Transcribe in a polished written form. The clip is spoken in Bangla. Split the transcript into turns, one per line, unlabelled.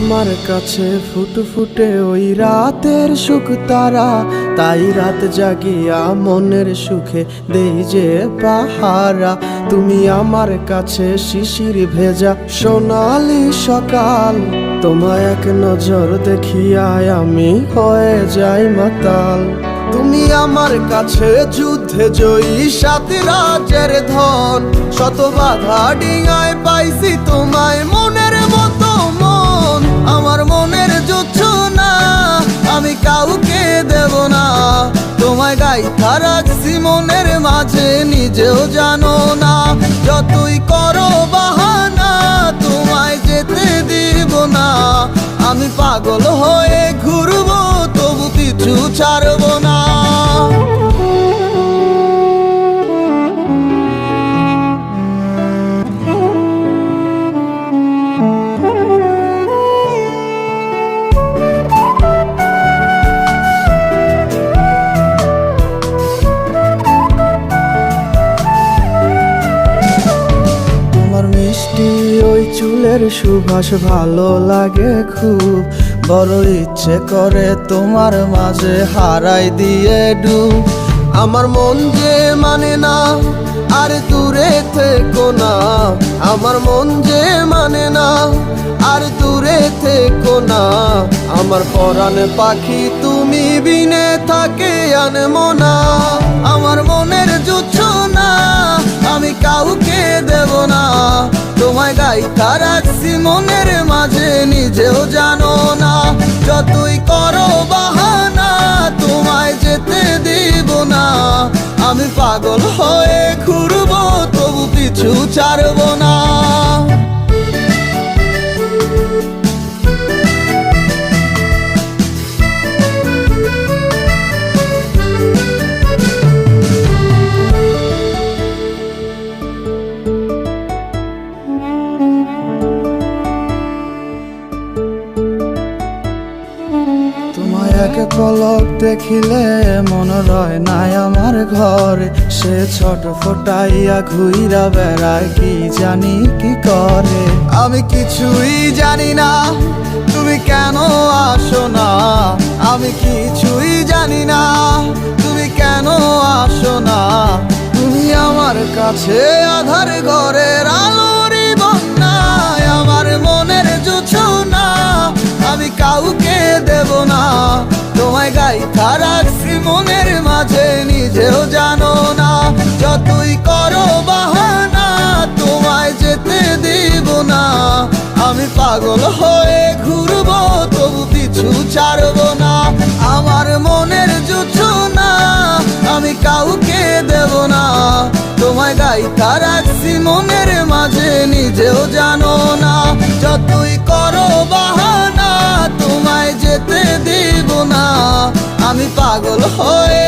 আমার কাছে ফুটফুটে ওই রাতের সুখ তারা, তাই রাত জাগিয়া মনের সুখে দেই যে পাহারা। তুমি আমার কাছে শিশির ভেজা সোনালি সকাল, তোমায় এক নজর দেখিয়ায় আমি হয়ে যাই মাতাল। তুমি আমার কাছে যুদ্ধে জয়ী সাত রাজের ধন, শত বাধা ডিঙায় পাইছি তোমায় মনের মতো মন। আমার মনের জোছনা আমি কাউকে দেব না, তোমায় গাইথা রাখছি মনের মাঝে নিজেও জানো না। যতই করো বাহানা তোমায় যেতে দিব না, আমি পাগল হয়ে ঘুরবো তবু পিছু ছাড়বো না। মিষ্টি ওই চুলের সুবাস ভালো লাগে খুব, বড় ইচ্ছে করে তোমার মাঝে হারাই দিয়ে ডুব। আমার মন যে মানে না আর দূরে থেকো না, আমার মন যে মানে না আর দূরে থেকো না। আমার পরাণ পাখি তুমি বিনে থাকে আনমো না, আমার মনের জোছনা আমি কাউকে দেব না। তোমায় গাইথা রাখছি মনের মাঝে নিজেও জানো না, যতই করো বাহানা তোমায় যেতে দিব না। আমি পাগল হয়ে ঘুরবো তবু পিছু ছাড়বো না। এক পলক দেখিলে মন রয় নাই আমার ঘরে, সে ছোট ফোটাইয়া ঘুইরা বেড়ায় কি জানি কি করে। আমি কিছুই জানি না তুমি কেন আসো না, আমি কিছুই জানি না তুমি কেন আসো না। তুমি আমার কাছে আধার ঘরের আলোরই বন্যায়, আমার মনের জোছনা আমি কাউকে দেব না। তোমায় গাইথা রাখছি মনের মাঝে নিজেও জানো না, যতই করো বাহানা তোমায় যেতে দিব না। আমি পাগল হয়ে ঘুরবো তবু পিছু ছাড়বো না। আমার মনের জোছনা আমি কাউকে দেব না, তোমায় গাইথা রাখছি মনের মাঝে নিজেও জানো না। যতই করো বাহানা তোমায় যেতে দিব না, আমি পাগল হয়ে